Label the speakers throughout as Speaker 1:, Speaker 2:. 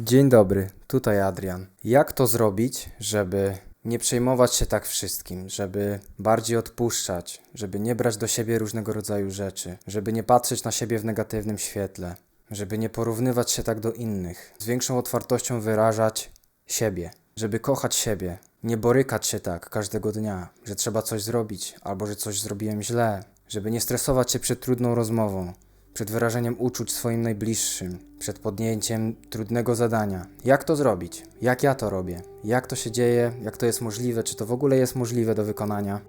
Speaker 1: Dzień dobry, tutaj Adrian. Jak to zrobić, żeby nie przejmować się tak wszystkim, żeby bardziej odpuszczać, żeby nie brać do siebie różnego rodzaju rzeczy, żeby nie patrzeć na siebie w negatywnym świetle, żeby nie porównywać się tak do innych, z większą otwartością wyrażać siebie, żeby kochać siebie, nie borykać się tak każdego dnia, że trzeba coś zrobić albo że coś zrobiłem źle, żeby nie stresować się przed trudną rozmową, przed wyrażeniem uczuć swoim najbliższym, przed podjęciem trudnego zadania. Jak to zrobić? Jak ja to robię? Jak to się dzieje? Jak to jest możliwe? Czy to w ogóle jest możliwe do wykonania?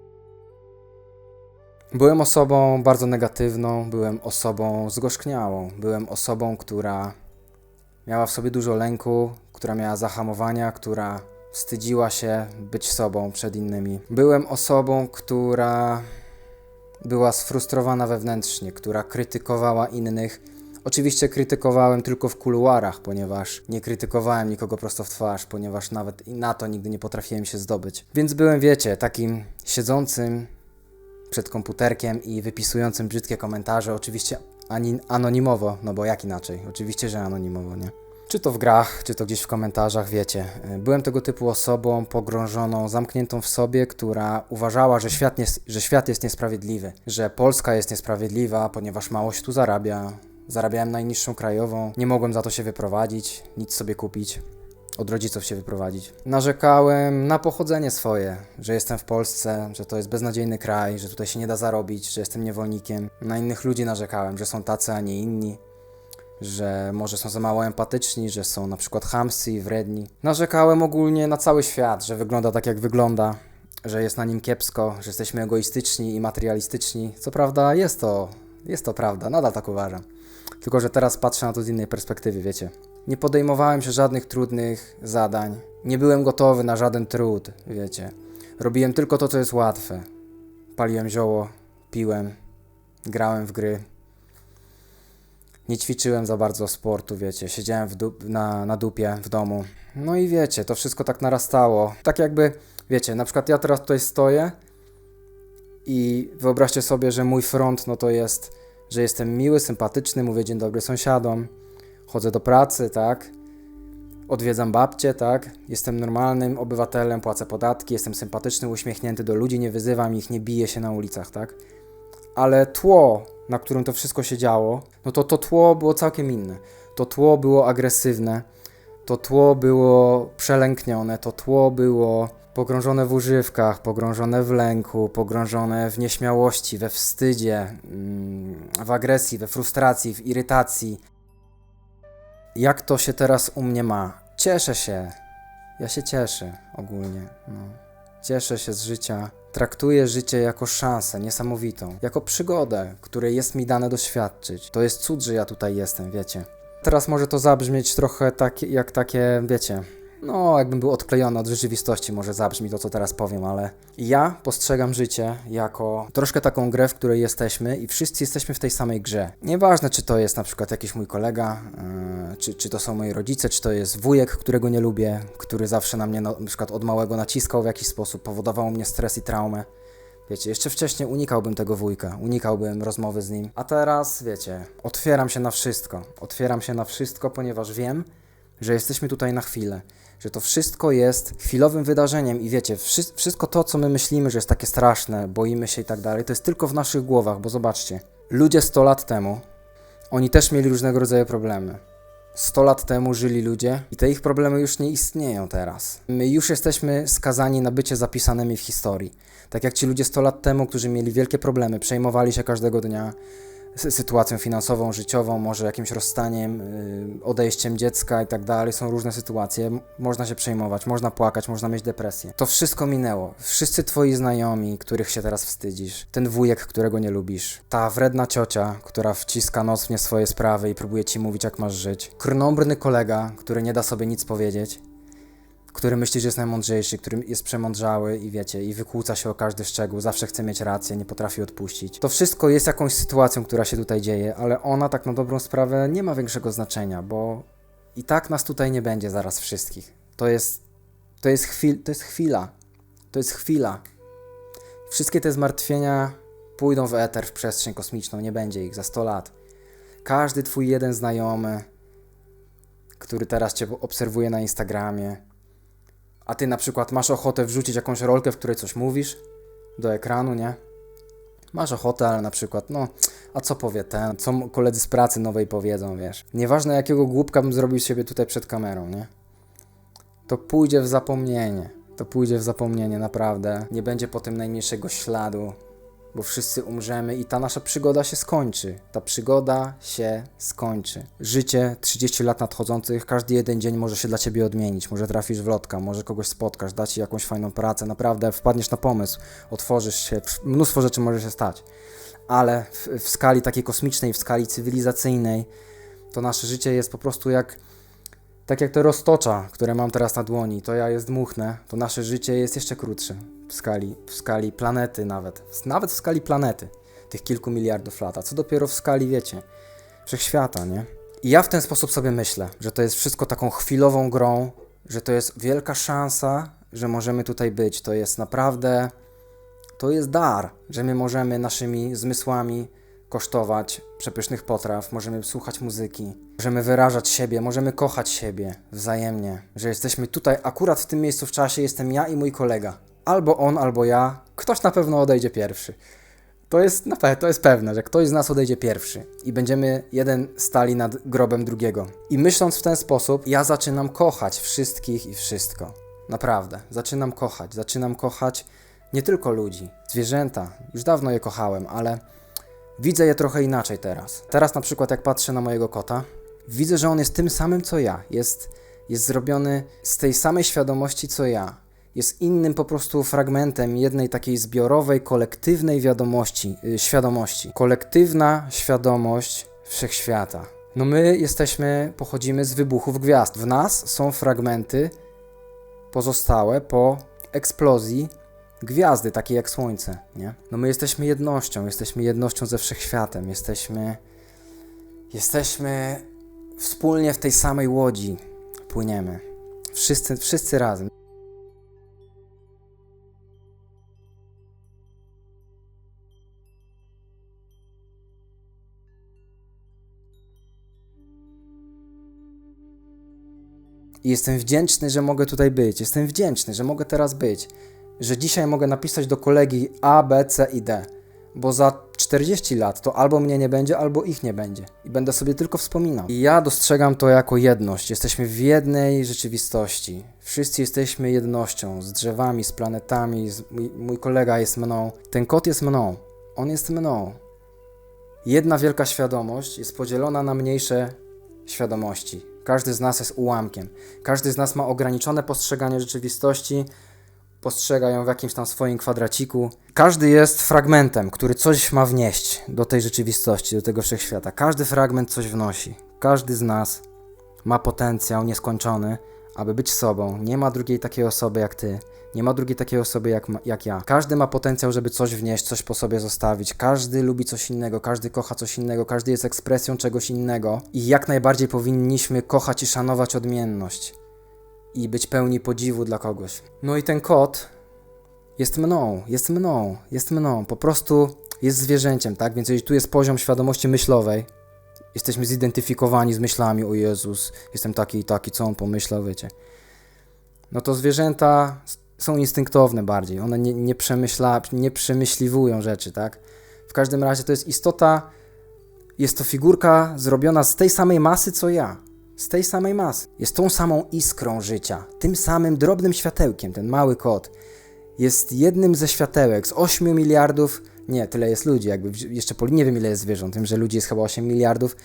Speaker 1: Byłem osobą bardzo negatywną, byłem osobą zgorzkniałą, byłem osobą, która miała w sobie dużo lęku, która miała zahamowania, która wstydziła się być sobą przed innymi. Byłem osobą, która była sfrustrowana wewnętrznie, która krytykowała innych. Oczywiście krytykowałem tylko w kuluarach, ponieważ nie krytykowałem nikogo prosto w twarz, ponieważ nawet i na to nigdy nie potrafiłem się zdobyć. Więc byłem, wiecie, takim siedzącym przed komputerkiem i wypisującym brzydkie komentarze, oczywiście anonimowo, no bo jak inaczej? Oczywiście, że anonimowo, nie? Czy to w grach, czy to gdzieś w komentarzach, wiecie. Byłem tego typu osobą pogrążoną, zamkniętą w sobie, która uważała, że świat jest niesprawiedliwy, że Polska jest niesprawiedliwa, ponieważ mało się tu zarabia. Zarabiałem najniższą krajową, nie mogłem za to się wyprowadzić, nic sobie kupić, od rodziców się wyprowadzić. Narzekałem na pochodzenie swoje, że jestem w Polsce, że to jest beznadziejny kraj, że tutaj się nie da zarobić, że jestem niewolnikiem. Na innych ludzi narzekałem, że są tacy, a nie inni, że może są za mało empatyczni, że są na przykład chamscy i wredni. Narzekałem ogólnie na cały świat, że wygląda tak jak wygląda, że jest na nim kiepsko, że jesteśmy egoistyczni i materialistyczni. Co prawda jest to prawda, nadal tak uważam. Tylko że teraz patrzę na to z innej perspektywy, wiecie. Nie podejmowałem się żadnych trudnych zadań. Nie byłem gotowy na żaden trud, wiecie. Robiłem tylko to, co jest łatwe. Paliłem zioło, piłem, grałem w gry. Nie ćwiczyłem za bardzo sportu, wiecie, siedziałem na dupie w domu. No i wiecie, to wszystko tak narastało. Tak jakby, wiecie, na przykład ja teraz tutaj stoję i wyobraźcie sobie, że mój front, no to jest, że jestem miły, sympatyczny, mówię dzień dobry sąsiadom, chodzę do pracy, tak, odwiedzam babcię, tak, jestem normalnym obywatelem, płacę podatki, jestem sympatyczny, uśmiechnięty do ludzi, nie wyzywam ich, nie biję się na ulicach, tak. Ale tło, na którym to wszystko się działo, no to tło było całkiem inne. To tło było agresywne, to tło było przelęknione, to tło było pogrążone w używkach, pogrążone w lęku, pogrążone w nieśmiałości, we wstydzie, w agresji, we frustracji, w irytacji. Jak to się teraz u mnie ma? Cieszę się. Ja się cieszę ogólnie. No. Cieszę się z życia. Traktuję życie jako szansę niesamowitą, jako przygodę, której jest mi dane doświadczyć. To jest cud, że ja tutaj jestem, wiecie. Teraz może to zabrzmieć trochę jak takie, wiecie, no jakbym był odklejony od rzeczywistości, może zabrzmi to, co teraz powiem, ale ja postrzegam życie jako troszkę taką grę, w której jesteśmy i wszyscy jesteśmy w tej samej grze. Nieważne, czy to jest na przykład jakiś mój kolega, czy to są moi rodzice, czy to jest wujek, którego nie lubię, który zawsze na mnie na przykład od małego naciskał w jakiś sposób, powodował u mnie stres i traumę. Wiecie, jeszcze wcześniej unikałbym tego wujka, unikałbym rozmowy z nim, a teraz, wiecie, otwieram się na wszystko, ponieważ wiem, że jesteśmy tutaj na chwilę, że to wszystko jest chwilowym wydarzeniem i wiecie, wszystko to, co my myślimy, że jest takie straszne, boimy się i tak dalej, to jest tylko w naszych głowach, bo zobaczcie, ludzie 100 lat temu, oni też mieli różnego rodzaju problemy. 100 lat temu żyli ludzie i te ich problemy już nie istnieją teraz. My już jesteśmy skazani na bycie zapisanymi w historii. Tak jak ci ludzie 100 lat temu, którzy mieli wielkie problemy, przejmowali się każdego dnia sytuacją finansową, życiową, może jakimś rozstaniem, odejściem dziecka i tak dalej. Są różne sytuacje, można się przejmować, można płakać, można mieć depresję. To wszystko minęło. Wszyscy twoi znajomi, których się teraz wstydzisz, ten wujek, którego nie lubisz, ta wredna ciocia, która wciska nos w nie swoje sprawy i próbuje ci mówić, jak masz żyć, krnąbrny kolega, który nie da sobie nic powiedzieć, który myśli, że jest najmądrzejszy, który jest przemądrzały i wiecie, i wykłóca się o każdy szczegół, zawsze chce mieć rację, nie potrafi odpuścić. To wszystko jest jakąś sytuacją, która się tutaj dzieje, ale ona tak na dobrą sprawę nie ma większego znaczenia, bo i tak nas tutaj nie będzie zaraz wszystkich. To jest chwila. Wszystkie te zmartwienia pójdą w eter, w przestrzeń kosmiczną, nie będzie ich za 100 lat. Każdy twój jeden znajomy, który teraz cię obserwuje na Instagramie, a ty na przykład masz ochotę wrzucić jakąś rolkę, w której coś mówisz do ekranu, nie? Masz ochotę, ale na przykład, a co powie ten, co koledzy z pracy nowej powiedzą, wiesz. Nieważne jakiego głupka bym zrobił z siebie tutaj przed kamerą, nie? To pójdzie w zapomnienie. To pójdzie w zapomnienie, naprawdę. Nie będzie po tym najmniejszego śladu, bo wszyscy umrzemy i ta nasza przygoda się skończy. Ta przygoda się skończy. Życie, 30 lat nadchodzących, każdy jeden dzień może się dla ciebie odmienić. Może trafisz w lotka, może kogoś spotkasz, da ci jakąś fajną pracę, naprawdę wpadniesz na pomysł, otworzysz się, mnóstwo rzeczy może się stać. Ale w skali takiej kosmicznej, w skali cywilizacyjnej, to nasze życie jest po prostu tak jak te roztocza, które mam teraz na dłoni, to ja je zdmuchnę, to nasze życie jest jeszcze krótsze w skali planety nawet w skali planety, tych kilku miliardów lat, a co dopiero w skali, wiecie, wszechświata, nie? I ja w ten sposób sobie myślę, że to jest wszystko taką chwilową grą, że to jest wielka szansa, że możemy tutaj być, to jest naprawdę, to jest dar, że my możemy naszymi zmysłami kosztować przepysznych potraw, możemy słuchać muzyki, możemy wyrażać siebie, możemy kochać siebie wzajemnie, że jesteśmy tutaj akurat w tym miejscu w czasie, jestem ja i mój kolega. Albo on, albo ja, ktoś na pewno odejdzie pierwszy. To jest pewne, że ktoś z nas odejdzie pierwszy i będziemy jeden stali nad grobem drugiego. I myśląc w ten sposób, ja zaczynam kochać wszystkich i wszystko. Naprawdę, zaczynam kochać nie tylko ludzi, zwierzęta, już dawno je kochałem, ale widzę je trochę inaczej teraz. Teraz na przykład jak patrzę na mojego kota, widzę, że on jest tym samym co ja. Jest zrobiony z tej samej świadomości co ja. Jest innym po prostu fragmentem jednej takiej zbiorowej, kolektywnej świadomości. Kolektywna świadomość wszechświata. No my pochodzimy z wybuchów gwiazd. W nas są fragmenty pozostałe po eksplozji gwiazdy, takie jak Słońce, nie? No my jesteśmy jednością ze wszechświatem, jesteśmy wspólnie w tej samej łodzi, płyniemy, wszyscy razem. I jestem wdzięczny, że mogę tutaj być, jestem wdzięczny, że mogę teraz być, że dzisiaj mogę napisać do kolegi A, B, C i D, bo za 40 lat to albo mnie nie będzie, albo ich nie będzie i będę sobie tylko wspominał. I ja dostrzegam to jako jedność, jesteśmy w jednej rzeczywistości, wszyscy jesteśmy jednością, z drzewami, z planetami, mój kolega jest mną, ten kot jest mną, on jest mną. Jedna wielka świadomość jest podzielona na mniejsze świadomości. Każdy z nas jest ułamkiem, każdy z nas ma ograniczone postrzeganie rzeczywistości, postrzega ją w jakimś tam swoim kwadraciku. Każdy jest fragmentem, który coś ma wnieść do tej rzeczywistości, do tego wszechświata. Każdy fragment coś wnosi. Każdy z nas ma potencjał nieskończony, aby być sobą. Nie ma drugiej takiej osoby jak ty. Nie ma drugiej takiej osoby jak ja. Każdy ma potencjał, żeby coś wnieść, coś po sobie zostawić. Każdy lubi coś innego, każdy kocha coś innego, każdy jest ekspresją czegoś innego. I jak najbardziej powinniśmy kochać i szanować odmienność. I być pełni podziwu dla kogoś. No i ten kot jest mną, po prostu jest zwierzęciem, tak? Więc jeżeli tu jest poziom świadomości myślowej, jesteśmy zidentyfikowani z myślami, o Jezus, jestem taki i taki, co on pomyślał, wiecie. No to zwierzęta są instynktowne bardziej, one nie przemyśliwują rzeczy, tak? W każdym razie to jest istota, jest to figurka zrobiona z tej samej masy, co ja. Z tej samej masy. Jest tą samą iskrą życia, tym samym drobnym światełkiem, ten mały kot. Jest jednym ze światełek, z 8 miliardów, nie, tyle jest ludzi, jeszcze nie wiem ile jest zwierząt, wiem, że ludzi jest chyba 8 miliardów,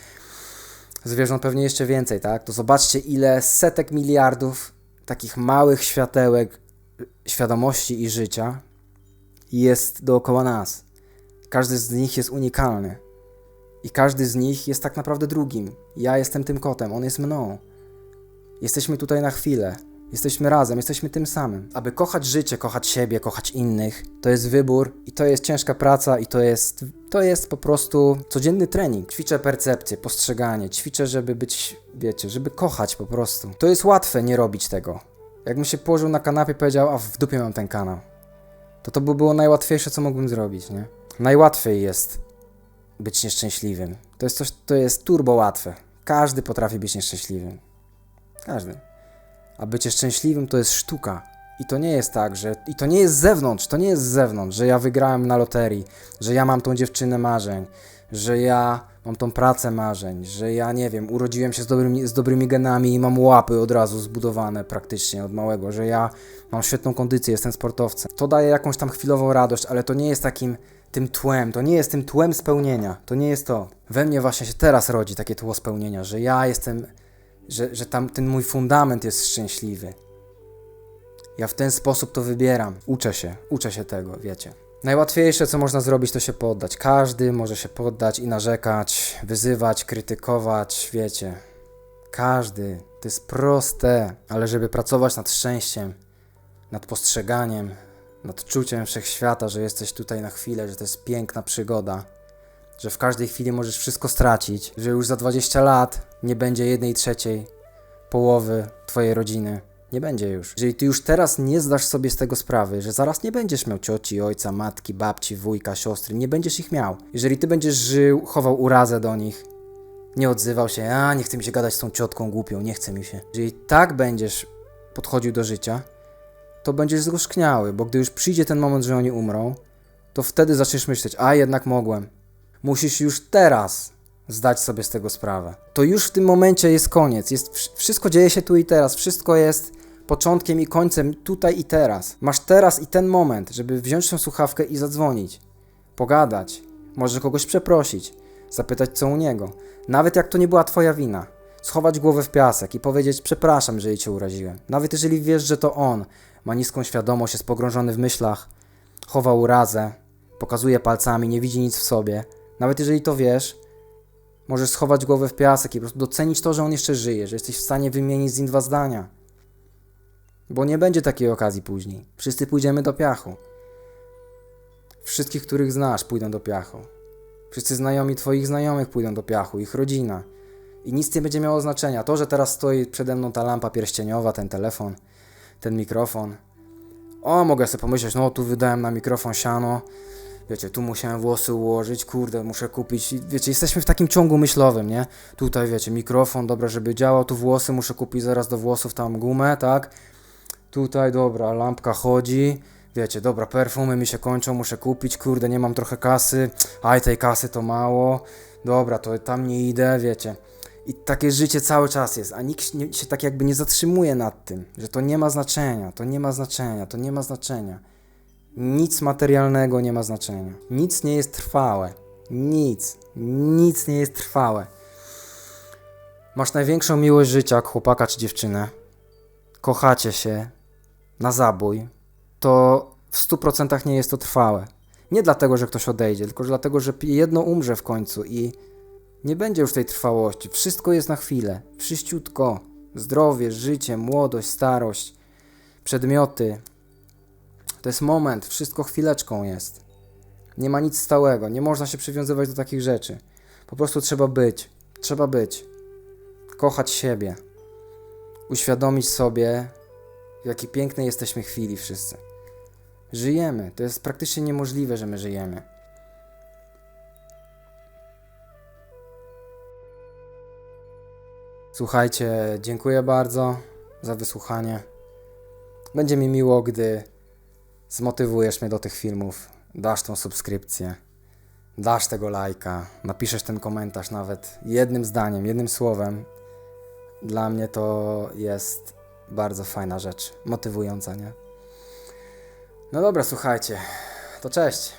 Speaker 1: zwierząt pewnie jeszcze więcej, tak? To zobaczcie ile setek miliardów takich małych światełek świadomości i życia jest dookoła nas. Każdy z nich jest unikalny. I każdy z nich jest tak naprawdę drugim. Ja jestem tym kotem, on jest mną. Jesteśmy tutaj na chwilę. Jesteśmy razem, jesteśmy tym samym. Aby kochać życie, kochać siebie, kochać innych, to jest wybór i to jest ciężka praca i to jest po prostu codzienny trening. Ćwiczę percepcję, postrzeganie, ćwiczę, żeby być, wiecie, żeby kochać po prostu. To jest łatwe nie robić tego. Jakbym się położył na kanapie i powiedział, a w dupie mam ten kanał, to by było najłatwiejsze, co mógłbym zrobić, nie? Najłatwiej jest być nieszczęśliwym. To jest turbo łatwe. Każdy potrafi być nieszczęśliwym. każdym. A bycie szczęśliwym to jest sztuka. I to nie jest tak, że... I to nie jest z zewnątrz, że ja wygrałem na loterii, że ja mam tą dziewczynę marzeń, że ja mam tą pracę marzeń, że ja, nie wiem, urodziłem się z dobrymi genami i mam łapy od razu zbudowane praktycznie od małego, że ja mam świetną kondycję, jestem sportowcem. To daje jakąś tam chwilową radość, ale to nie jest tym tłem, to nie jest tym tłem spełnienia, to nie jest to. We mnie właśnie się teraz rodzi takie tło spełnienia, że ja jestem, że tam ten mój fundament jest szczęśliwy. Ja w ten sposób to wybieram. Uczę się tego, wiecie. Najłatwiejsze, co można zrobić, to się poddać. Każdy może się poddać i narzekać, wyzywać, krytykować, wiecie. Każdy. To jest proste, ale żeby pracować nad szczęściem, nad postrzeganiem, nad czuciem wszechświata, że jesteś tutaj na chwilę, że to jest piękna przygoda, że w każdej chwili możesz wszystko stracić, że już za 20 lat nie będzie 1/3 połowy twojej rodziny. Nie będzie już. Jeżeli ty już teraz nie zdasz sobie z tego sprawy, że zaraz nie będziesz miał cioci, ojca, matki, babci, wujka, siostry, nie będziesz ich miał. Jeżeli ty będziesz żył, chował urazę do nich, nie odzywał się, nie chce mi się gadać z tą ciotką głupią, nie chce mi się. Jeżeli tak będziesz podchodził do życia, to będziesz zgorzkniały, bo gdy już przyjdzie ten moment, że oni umrą, to wtedy zaczniesz myśleć, jednak mogłem. Musisz już teraz zdać sobie z tego sprawę. To już w tym momencie jest koniec. Wszystko dzieje się tu i teraz. Wszystko jest początkiem i końcem tutaj i teraz. Masz teraz i ten moment, żeby wziąć tę słuchawkę i zadzwonić. Pogadać. Może kogoś przeprosić. Zapytać co u niego. Nawet jak to nie była twoja wina. Schować głowę w piasek i powiedzieć przepraszam, jeżeli cię uraziłem. Nawet jeżeli wiesz, że to on ma niską świadomość, jest pogrążony w myślach, chowa urazę, pokazuje palcami, nie widzi nic w sobie. Nawet jeżeli to wiesz, możesz schować głowę w piasek i po prostu docenić to, że on jeszcze żyje, że jesteś w stanie wymienić z nim 2 zdania. Bo nie będzie takiej okazji później. Wszyscy pójdziemy do piachu. Wszystkich, których znasz, pójdą do piachu. Wszyscy znajomi twoich znajomych pójdą do piachu, ich rodzina. I nic nie będzie miało znaczenia. To, że teraz stoi przede mną ta lampa pierścieniowa, ten telefon, ten mikrofon. Mogę sobie pomyśleć, tu wydałem na mikrofon siano. Wiecie, tu musiałem włosy ułożyć, kurde, muszę kupić. Wiecie, jesteśmy w takim ciągu myślowym, nie? Tutaj, wiecie, mikrofon, dobra, żeby działał, tu włosy, muszę kupić zaraz do włosów tam gumę, tak? Tutaj, dobra, lampka chodzi. Wiecie, dobra, perfumy mi się kończą, muszę kupić, kurde, nie mam trochę kasy. Tej kasy to mało. Dobra, to tam nie idę, wiecie. I takie życie cały czas jest, a nikt się tak jakby nie zatrzymuje nad tym, że to nie ma znaczenia, to nie ma znaczenia, to nie ma znaczenia. Nic materialnego nie ma znaczenia. Nic nie jest trwałe. Nic nie jest trwałe. Masz największą miłość życia, jak chłopaka czy dziewczynę. Kochacie się na zabój. To w 100% nie jest to trwałe. Nie dlatego, że ktoś odejdzie, tylko dlatego, że jedno umrze w końcu i nie będzie już tej trwałości. Wszystko jest na chwilę. Wszyściutko. Zdrowie, życie, młodość, starość, przedmioty. To jest moment, wszystko chwileczką jest. Nie ma nic stałego, nie można się przywiązywać do takich rzeczy. Po prostu trzeba być. Kochać siebie. Uświadomić sobie, w jakiej pięknej jesteśmy chwili wszyscy. Żyjemy, to jest praktycznie niemożliwe, że my żyjemy. Słuchajcie, dziękuję bardzo za wysłuchanie. Będzie mi miło, gdy zmotywujesz mnie do tych filmów, dasz tą subskrypcję, dasz tego lajka, napiszesz ten komentarz nawet jednym zdaniem, jednym słowem. Dla mnie to jest bardzo fajna rzecz, motywująca, nie? No dobra, słuchajcie, to cześć.